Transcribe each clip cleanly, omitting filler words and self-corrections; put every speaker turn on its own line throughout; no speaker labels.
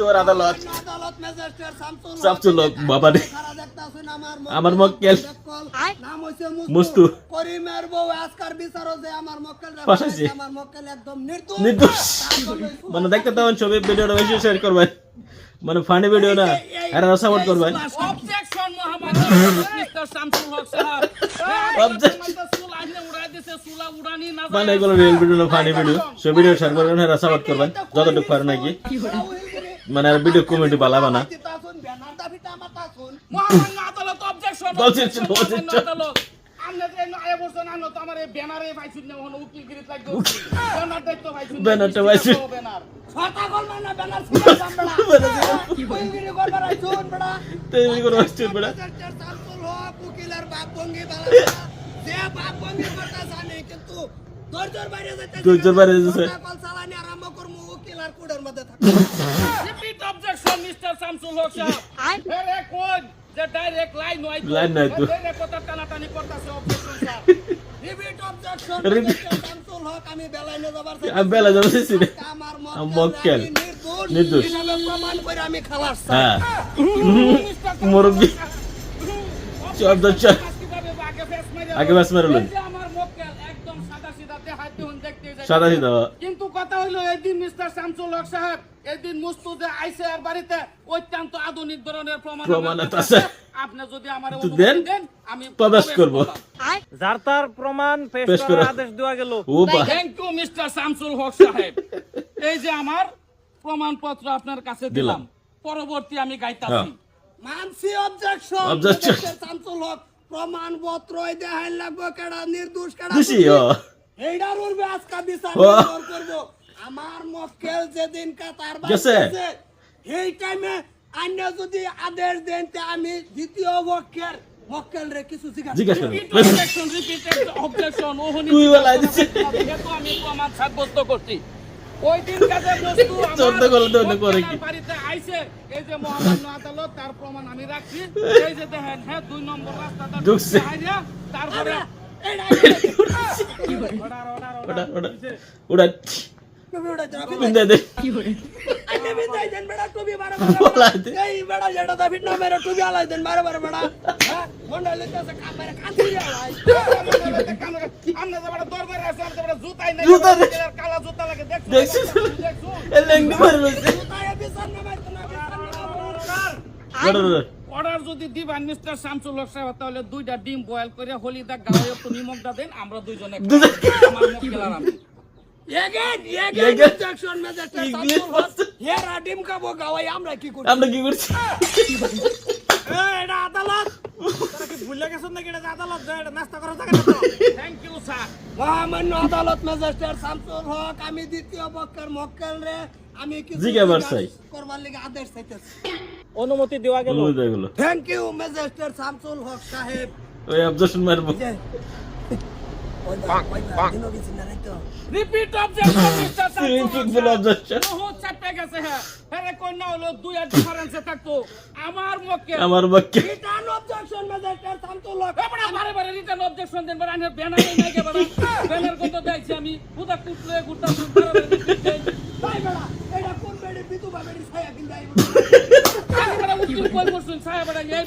তোর আদালত
আদালত ম্যাজিস্ট্রেট
শামসুল হক বাবা রে
সারা দেখতাছেন
আমার মক্কেল
নাম হইছে
মুস্তু
করিমের বউ আজকার বিচারও যে আমার মক্কেল
ফাঁসাইছে।
আমার মক্কেল একদম নির্দোষ
নির্দোষ মানে দেখতে তখন ছবি ভিডিওটা বেশি শেয়ার করবেন মানে ফানি ভিডিও না আর সাপোর্ট করবেন
অবজেকশন মোহাম্মদ মিস্টার শামসুল হক সাহেব
মানে এগুলো রিয়েল ভিডিও না ফানি ভিডিও সব ভিডিও শেয়ার করবেন আর সাপোর্ট করবেন যতটুকু পারেন নাকি মানে আর ভিডিও কমেডি বানাবা না
ব্যানার দাবিটা আমার তাছুন
মহামান্য আদালত অবজেকশন
বলছেন।
আদালত আমনে যে আয় বছর না তো আমার ব্যানারে পাইছুন না হলো উকিল গিরিত লাগবে ব্যানার দায়িত্ব পাইছুন
ব্যানারটা পাইছুন।
ব্যানার
সরকার কল না ব্যানার ছিড়ে দামড়া কি কইবিরে করবার আইছুন বড়া
তৈরি করে আসছে বড়া
ম্যাজিস্ট্রেট শামসুল হক উকিলের বাপ ভঙ্গি বালা যে বাপ ভঙ্গি কথা জানে কিন্তু ধৈর্যের বাইরে যাইতে
ধৈর্যের বাইরে যাইতেছে।
কল চালানি আরম্ভ করমু উকিল আর কুড়ের মধ্যে থাকবে
রিপিট অবজেকশন মিস্টার শামসুল হক সাহেব ফেরে কোন যে ডাইরেক্ট লাইন নয়
লাইন নাই তো।
এর কথা টানাটানি করতেছে objection sir
repeat objection
Repeat.
Shamsul Haque আমি বেলাইনে যাবার চাই
আমি বেলা যাচ্ছি না
আমার
মক্কেল।
নির্দোষ
নির্দোষ।
হিসাবে প্রমাণ করে আমি খালাস চাই
হ্যাঁ মুরব্বি অবজেকশন আগে ব্যাস মারলেন
আমার মক্কেল একদম সাদা সিধা দেখাই দিন দেখতে যাই
সাদা সিধা
কিন্তু কথা হইলো এদিন মিস্টার শামসুল হক সাহেব এদিন মুস্তুদে আইসে আর বাড়িতে অত্যন্ত আধুনিক ধরনের প্রমাণ
আছে।
আপনি যদি আমার
তো দেন,
আমি
প্রবেশ করব
যার তার প্রমাণ পেশ
পেশ
করার
করা।
আদেশ দেওয়া গেল
ও বা
থ্যাংক ইউ মিস্টার শামসুল হক সাহেব এই যে আমার প্রমাণপত্র আপনার কাছে দিলাম
দিলাম।
পরবর্তী আমি গাইতাছি
মানসি অবজেকশন
Objection.
শামসুল হক প্রমাণপত্র দেখাই লাগবে কেডা নির্দোষ কেডা
খুশি ও
এইটার উঠবে আজকে বিচার
ও।
করব আমার মক্কেল যেদিন তার
গেছে।
বাড়িতে এই টাইমে আন্য যদি আদেশ দেন তে আমি দ্বিতীয় মক্কেল রে কিছু
জিজ্ঞাসা
জিজ্ঞাসা
করুন।
রিপিটেড অবজেকশন ওহনি
তুই বলাই দিছিস।
যেহেতু আমি প্রমাণ সাব্যস্ত করছি ওই দিন কাজে বস্তু
চোদ্দ করলে তো অন্য করে কি?
বাড়িতে আইছে এই যে মহামান্য আদালত তার প্রমাণ আমি রাখছি এই যে দেখেন হ্যাঁ 2 নম্বর রাস্তাটা
ঢুকছে।
তারপরে
এইটা
ওটা ওটা
তুমি ওটা যাবে
বিন্দা দে
আইনে বিদায় দেন বেড়া টুবি বারে
বলাই দে।
এই বেড়া যেটা দাবি না মেরে টুবি আলাই দেন বারে বারে বেড়া হ্যাঁ মন্ডল লেতেছে কামরে কাঁদি আলাই
আমরা যাবড়া দরবারে আছে আমরা যাবড়া জুতাই নাই
জুতা নেই।
কালা জুতা লাগে দেখছো
দেখছিস?
দেখছো
এ লেংডি মারে লইছে
তাই বিচার না মারতে না
অর্ডার যদি দিবেন মিস্টার শামসুল হক সাহেব তাহলে 2টা ডিম বয়েল করে হলিদা গাওয়া একটু নিমকটা দেন আমরা দুইজনে খাই। আমার মক্কেল আর আমি
again objection magistrate
English
Shamsul Haque হের আডিম কাবো গাওয়াই আমরা কি করি
আমরা কি করছি
এটা আদালত
তারা কি ভুলে গেছেন নাকি এটা আদালত যায় এটা নাস্তা করা জায়গা না তো
থ্যাংক ইউ স্যার
মহামান্য আদালত ম্যাজিস্ট্রেট শামসুল হক আমি দ্বিতীয় পক্ষের মক্কেল রে আমি কিছু
জিজ্ঞাবার চাই।
করবার লাগি আদেশ চাইতেছি
অনুমতি দেওয়া গেল
বলে দেগুলো
থ্যাংক ইউ ম্যাজিস্ট্রেট শামসুল হক সাহেব
ওই অবজেকশন মারবো
repeat objection mister
Repeat full objection.
বহুত চাপে গেছে হ্যাঁ আরে কোন না হলো 2 ডিফারেন্সে থাকতো আমার মক্কেল
আমার বাক্যে
রিটার্ন অবজেকশন ম্যাজিস্ট্রেট শামসুল হক
আমরা বারে বারে রিটার্ন অবজেকশন দেন বারে আনের ব্যানার নাই কে বারে ব্যানার কত দেখাইছি আমি পুরা কুটলে গুড়টা
ভাই বেড়া এটা কোন বেড়ি বিতুবা বেড়ি ছায়া কিনতে আইবো
আমি বারে উকিল কই বসুন সাহেব বারে এই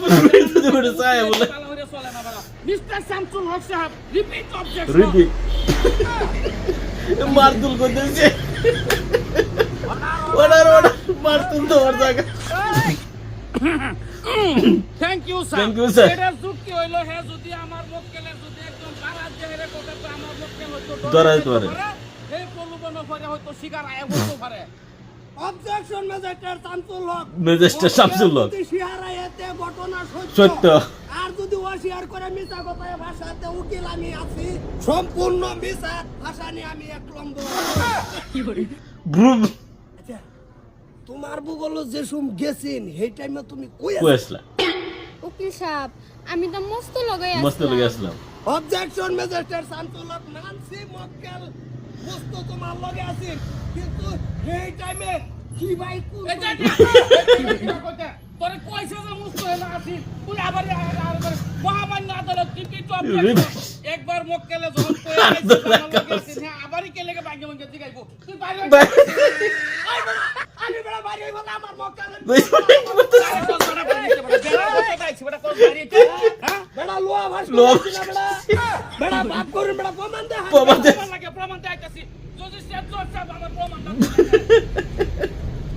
বলে ছায়া বলে।
ভালো করে চলে না বাবা মিস্টার শামসুল হক সাহেব রিপিট অবজেকশন
রিপিট মারতুল করতেছে ওনার মারতুল তো ওর জায়গা
thank you sir
Thank you, sir.
এটা যুক্তি হইলো হে যদি আমার মক্কেলের যদি একদম বারাত জেহেরে কথা তো আমার মক্কেল হইতো
ধরা যেতে পারে।
এই প্রলোভন করে হয়তো শিকার আয় হইতো পারে
অবজেকশন ম্যাজিস্ট্রেট শামসুল হক
ম্যাজিস্ট্রেট শামসুল হক।
যদি শিহারাইতে ঘটনা
সত্য।
আর যদি অস্বীকার করে মিছা কথায় ভাষাতে উকিল আমি আছি সম্পূর্ণ মিছা ভাষা নিয়ে আমি এক নম্বর
ব্রুম
আচ্ছা তোমার ভূগোল যে সুম গেছিন সেই টাইমে তুমি কই
কই
আছো
আসলা
উকিল সাহেব আমি তো মস্ত লগাই
মস্ত লগে আসলাম
অবজেকশন ম্যাজিস্ট্রেট শামসুল হক মানসি মক্কেল মস্ত তোমার লগে আছেন কিন্তু সেই টাইমে কি ভাই কোন
এটা কথা তোরে কইছে যে মুস্ত হলো আসি তুই আবার মহামান্য আদালত রিপিট অবজেকশন একবার মক্কেলে যখন কই আইছে আবারই কে লেগে ভাগ্য মঙ্গে জিগাইবো তুই বাইরে
আমি বড় বাড়ি হইব না আমার মক্কেলের
দুই মিনিট
আরে কোন বড় বাড়িতে বড় বেড়া কত দাইছি বড় কোন বাড়িতে হ্যাঁ
বেড়া লোয়া ভাস
লোয়া
বেড়া বেড়া বাপ করুন বেড়া প্রমাণ দে
প্রমাণ দে।
প্রমাণ লাগে প্রমাণ দেখাইতাছি যদি সে জোর সাহেব আমার প্রমাণটা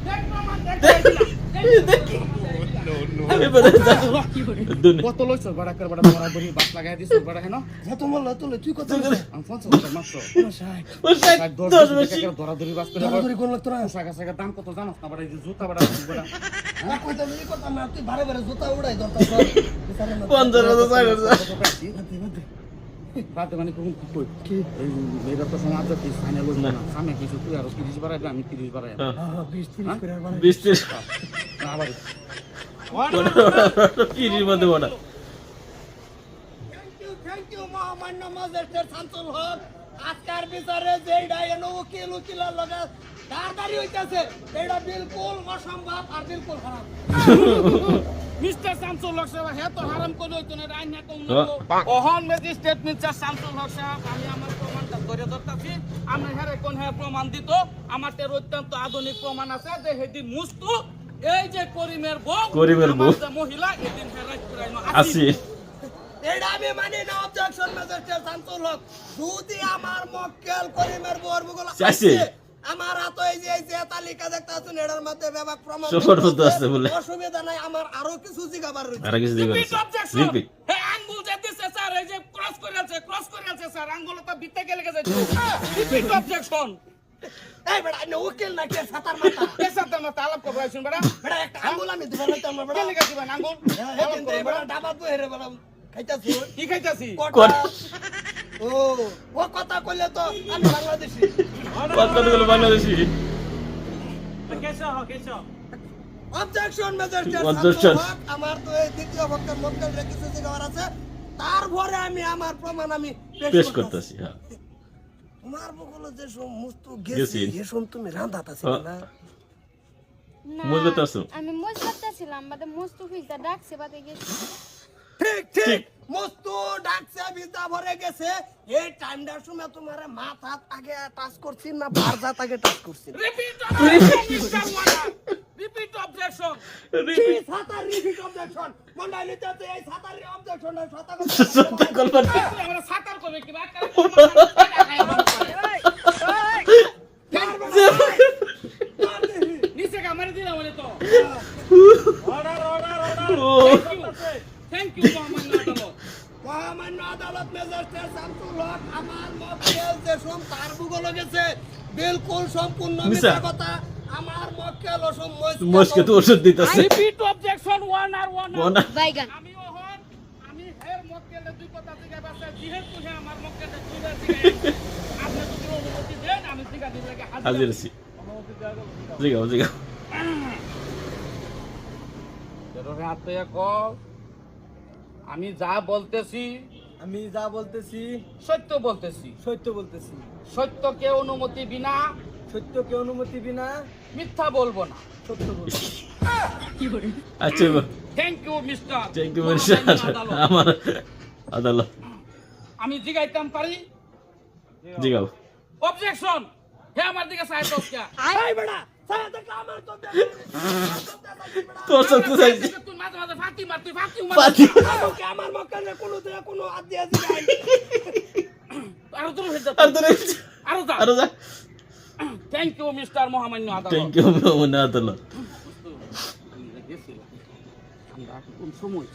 দেখ প্রমাণ দেখ
এবারে যা। দুনি।
কত লইছ বড় করে বড় বরাবরি বাস লাগাই দিছ বড় হেন
যত মল্লা তুলে তুই কত
আমি 50 টাকা মাত্র
ও ষাট, 10 বেশি।
ধরাধরি বাস করে
দরাদরি কোন লাগতো না
পোশাক আশাকের দাম কত জানোস না বড় এই যে জুতা বড় বড়
না কইতা আমি কথা না তুই বারে বারে জুতা উড়াই দরতা
50,000 টাকা করছে।
রাতে মানে কোন কই কি এই মেয়েরা তো সমাজ কি ফাইনাল হইল না সামনে কিছু তুই আর 30 বাড়াইবে আমি 30 বাড়াই
হ্যাঁ,
হ্যাঁ 20 30 করে বারে
20
আবার
তিরিশ মধ্যে বড়।
থ্যাংক ইউ মহামান্য ম্যাজিস্ট্রেট শামসুল হক আজকের বিচারে যেইডা এনো উকিলের লগে দাঁড়াদারি হইতাছে এইটা বিলকুল অসম্ভব আর বিলকুল হারাম
মিস্টার শামসুল হক সাহেব হে তো হারাম করে হইতো না আইন না কোন ওহন ম্যাজিস্ট্রেট মিস্টার শামসুল হক সাহেব আমি আমার প্রমাণটা ধরে ধরতাছি আমি হেরে কোন হে প্রমাণ দিত আমার তে অত্যন্ত আধুনিক প্রমাণ আছে যে হেদিন মুস্তু এই যে করিমের বউ
করিমের বউ।
আমার যে মহিলা এদিন হে রাত করাইনো
আসি।
এইটা আমি মানি না অবজেকশন ম্যাজিস্ট্রেট শামসুল হক যদি আমার মক্কেল করিমের বউর বগল
চাইছে।
আমার হাতে এই যে তালিকা দেখতাছুন এটার মধ্যে ব্যাপক প্রমাণ
সফর হতে আছে বলে।
অসুবিধা নাই আমার আরো কিছু জিগাবার রয়েছে
আর কিছু দিবেন
রিপিট অবজেকশন
রিপিট।
হে আঙ্গুল যেতেছে স্যার এই যে ক্রস করে আছে স্যার আঙ্গুল তো বিতে গেলে গেছে রিপিট অবজেকশন
এই বেটা আমি উকিল না কে সাতার মাথা
এসাতে মত আলাপ করব আইছুন বড়া
বেটা একটা আঙ্গুল আমি দিবেন না তোমার বেটা
কেলে গেছি ভাই আঙ্গুল আলাপ করব
বেটা ডাবা তো হেরে বেটা খাইতাছি
কি খাইতাছি
কথা ও ও কথা কইলে তো আমি বাংলাদেশী
কতগুলো বাংলাদেশি।
Objection magistrate
Objection.
আমার তো এই দ্বিতীয় পক্ষের মক্কেল রে কিছু জিগাবার আছে তারপরে আমি আমার প্রমাণ আমি
পেশ করতেছি। হ্যাঁ
তোমার বগলে যে সমস্ত
গেছি।
গেছি এসম তুমি রান্দাতাছি
হ্যাঁ।
না
না
মজবুত আছো?
আমি মজবুত ছিলাম বাদে মুস্তাফিজা ডাকছে বাদে গেছি
ঠিক ঠিক মস্ত ডাকছে বিজা ভরে গেছে এই টাইমটার সময় তোমার মাথা আগে টাচ করছি না বারজাত আগে টাচ করছি
রিপিট অবজেকশন রিপিট অবজেকশন
কি সাতার রিপিট অবজেকশন মন্ডলিতে তো এই সাতার অবজেকশন সতা
সত্য কলপার।
আমরা সাতার করবে কি বাকা নিচে কামারে দিলাম বলে তো
ও
থ্যাংক ইউ মহামান্য আদালত
মহামান্য আদালত ম্যাজিস্ট্রেট শামসুল হক আমার মক্কেল যে সব তার ভূগোলে গেছে বিলকুল সম্পূর্ণ
মিছা।
মিথ্যা কথা আমার মক্কেল অসম
মস্কে তো ওষুধ দিতেছে।
রিপিট অবজেকশন ওয়ান আর ওয়ান
বাইগান
আমি ওহন আমি হের মক্কেলে দুই কথা জিজ্ঞাসা করতে যেহেতু হে আমার মক্কেলে দুইবার জিজ্ঞাসা আপনি যদি অনুমতি দেন আমি জিজ্ঞাসা দিলে
হাজির আছি। জিগাও জিগাও।
হাতে আমি যা বলতেছি
আমি যা বলতেছি
সত্য বলতেছি
সত্য বলতেছি
সত্যকে অনুমতি বিনা
সত্যকে অনুমতি বিনা
মিথ্যা বলবো না
সত্য বলবো।
আচ্ছা
thank you mister
thank you আমার আদালত।
আমি জিগাইতাম পারি
জিগাও।
অবজেকশন হে আমার দিকে সাইড দোস্তা
এই বেটা সায়া দেখ আমার তো
তোর সত্য চাইছি।
তুই মাঝে মাঝে ফাঁকি মার তুই ফাঁকি
পাতি।
আমাকে আমার মক্কেলে কোনো দিকে কোনো আদি আদি নাই
আরো দূর হয়ে যা
আর তো
আরো যা
আরো যা।
থ্যাংক ইউ মিস্টার মহামান্য আদালত
থ্যাংক ইউ মহামান্য আদালত।
গেছিলাম আমরা কোন সময়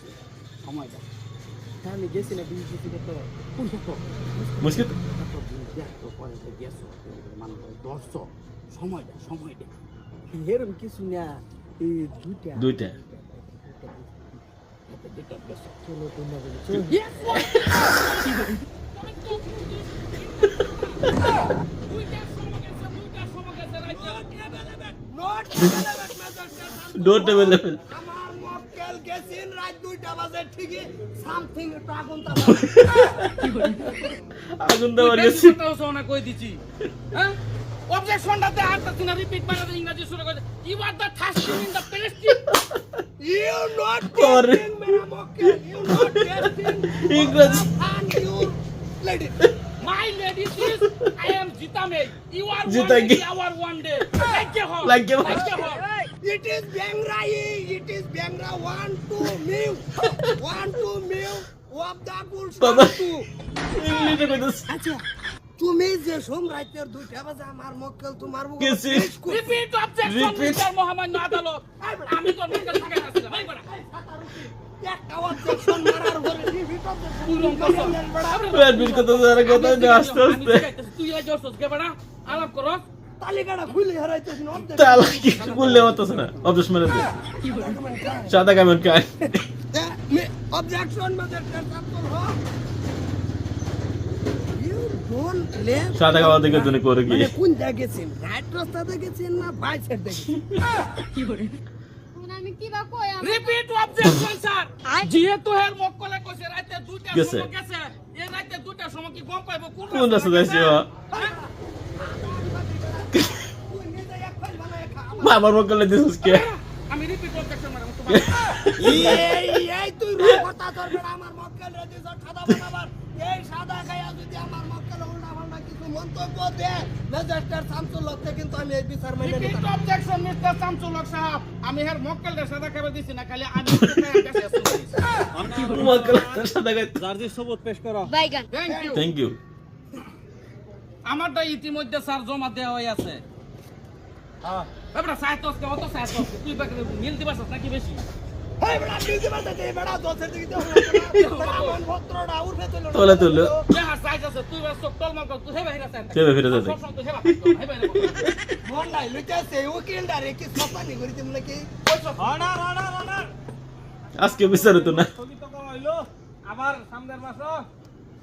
সময়টা
আমি গেছি না বিয়ে কিছু করতে
কোন তো
মুশকিল
পরে গেছো মানে 10 সময়টা
এরম কিছু না এই দুইটা
দুইটা।
চলো তোমরা বলে চলো
নট ম্যাজিস্ট্রেট
ডোন্ট অ্যাভেলেবল।
আমার মক্কেল গেছেন রাত 2টা বাজে ঠিকই সামথিং একটা আগুন তা
আগুন দেওয়ার গেছি।
সোনা কই দিছি হ্যাঁ অবজেকশনটাতে আর তা তুই রিপিট মানে ইংরেজি শুরু করে you are the thirsting in the prestige
you not
Sorry.
Getting মেরা মক্কেল ইউ নট গেটিং
ইংরেজি।
and you lady
my lady is I am জিতা মে ইউ আর
জিতা গে।
Our one day like a hall
Like a hall.
Like a hall
It is Bengra. It is Bengra. 1 2 mew. 1 2 mew. Of the good
বাবা।
to.
ইংলিশে কইতাছে
আচ্ছা তুমি যে সোম রাতের 2টা বাজে আমার মক্কেল তোমার মুখ
কেসি।
Repeat objection
Repeat.
মিস্টার মহামান্য আদালত আমি তো মক্কেল থাকাই আসছিলাম এই বড়া
একটা অবজেকশন মারার পরে রিপিট
পুরো কথা
পেট বিল কত জায়গা কথা না আস্তে আস্তে
তুই এই জোরসস কে বড়া আলাপ করো
তালিকাটা খুলে হারাইতেছিস অর্ধেক
তালা কি বললে হতাছে না অবজেকশন মেরে দে সাদা কামন কাই
objection magistrate Shamsul Haque you don't leave
সাদা কামন দিকে তুমি করে কি
মানে কোন জায়গায় গেছেন রাইট রাস্তাতে গেছেন না বাই সাইড থেকে
মানে আমি কি বা কই আমি
রিপিট অবজেকশন স্যার যেহেতু এর মক্কলে কইছে রাতে 2টার
গেছে।
সময় গেছে এই রাতে 2টার সময় কি গম পাইবো
কোন রাস্তা যাইছে
তুই নিজে এক ফাইল বানায় খা
আমার মকলে দিছিস কে
আমি রিপিট অবজেকশন মারাম তোমার
এই তুই রং কথা ধরবে না আমার মক্কেল রেডি সাদা বানাবার এই সাদা গায়া যদি আমার মক্কেল উল্টা পাল্টা কিছু মন্তব্য দেয় ম্যাজিস্ট্রেট শামসুল হক কিন্তু আমি এই বিচার মেনে
রিপিট
নিতাম
অবজেকশন মিস্টার শামসুল হক সাহেব আমি এর মক্কেলদের সাদা খাবার দিছি না খালি আমি কাছে আসছি
মকলে সাদা গাই
জার্জির সবুত পেশ করো
বাইগান
থ্যাংক ইউ
থ্যাংক ইউ
আমারটা ইতিমধ্যে স্যার জমা দেওয়া হয়ে আছে
হ্যাঁ
এবারে সাইতসকে অত সাইতস তুই বাকি মিল দিবাস নাকি বেশি
এই বড়া দিতে পারতে এই বড়া দোষের দিকে তো আমার পত্রটা উঠে চলো
তোলে তোলে
যাহা সাইজ আছে তুই বাস টল মার তুই হেবা হিরা সাইজ
হেবা হিরা সাইজ।
তুই হেবা হেবা
মন নাই লুচাছে উকিল ডারে কি সপানি করি তুমি নাকি
অর্ডার অর্ডার অর্ডার
আজকে বিচার হতো না
স্থগিত করা হইলো আবার সামনের মাস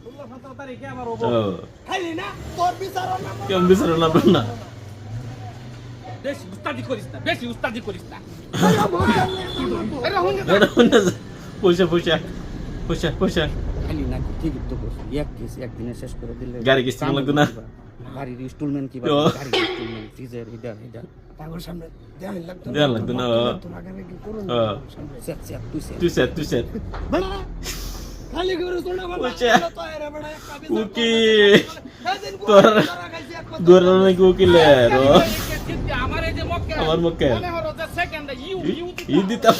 16 17 তারিখে আবার হবো
ও
খালি না তোর বিচার না
কেমন বিচার না না
বেশি উস্তাদি করিস না বেশি উস্তাদি করিস না
এটা হইনা যা। পয়সা পয়সা পয়সা পয়সা
খালি না ঠিকই তো করছি এক কেস একদিনে শেষ করে দিলে
গাড়ি কিস্তি লাগতো না?
গাড়ির ইনস্টলমেন্ট কি
ও।
গাড়ির ইনস্টলমেন্ট ফ্রিজের এটা
পাগল সামনে দেন লাগতো
দেন লাগতো না
তোরা আগে কি করুন
সেট সেট তুই সেট
তুই স্যার
বড়া খালি করে তোলা
পয়সা।
বড়া তো এর বড়া একটা বিচার
উকি
সেদিন
তোরা
খাইছি এক
গোরা নাকি উকিলের ও
আমার এই যে মক্কেল
আমার মক্কেল।
মনে হলো যে সেকেন্ডে ইউ
ই দিতাম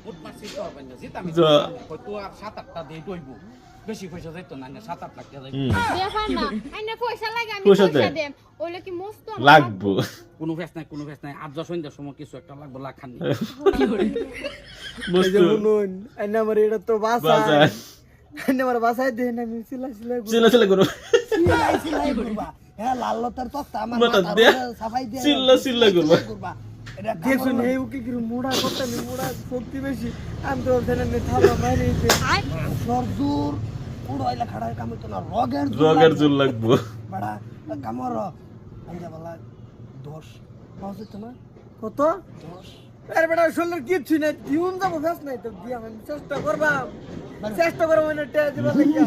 মুটমাসি তো হবে না জিতা
যা।
তো আর 7-8টা দিয়ে দইব বেশি পয়সা যাইতো না 7-8 লাখ টাকা যাইতো
হুম,
ব্যাপার না আইনা পয়সা লাগে আমি
পয়সা
পয়সা
দে।
দেম ওইলে কি মস্ত আমার
লাগবো
কোনো ফেস নাই আজ যা সন্ধ্যার সময় কিছু একটা লাগবে লাখ খান
মস্ত
নুন এনে আমার এটা তো
বাজার
এনে আমার বাসায় দেন আমি সিলা সিলা
চিল্লা চিল্লা করো
সিলাই করবা হ্যাঁ লাল লতার তক্তা আমার
মাথা
মাথার
দে।
উপরে সাফাই দিয়ে
চিল্লা চিল্লা করবা।
এটা দেখুন এই উকি কি মুড়া করতে নি মুড়া শক্তি বেশি আমি তো ওখানে নে থাবা মারি দে সরদুর উড়াইলা খাড়ায় কাম তো না
রগের জুল লাগবো
বড়া কামর আঞ্জা বলা 10 পাওছে তো না কত 10 আরে বড়া শোল্ডার কিচ্ছু নাই দিউন যাব ফেস নাই তো দিয়া আমি চেষ্টা করবা মানে তে দিবা দেখা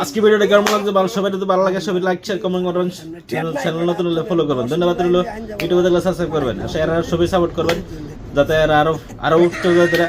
আজকে ভিডিওটা কেমন লাগছে ভালো সবাই যদি ভালো লাগে সবাই লাইক শেয়ার কমেন্ট করবেন চ্যানেল নতুন হলে ফলো করবেন ধন্যবাদ রইলো ইউটিউবে দেখলে সাবস্ক্রাইব করবেন আর শেয়ার আর সবাই সাপোর্ট করবেন যাতে আরো উচ্চ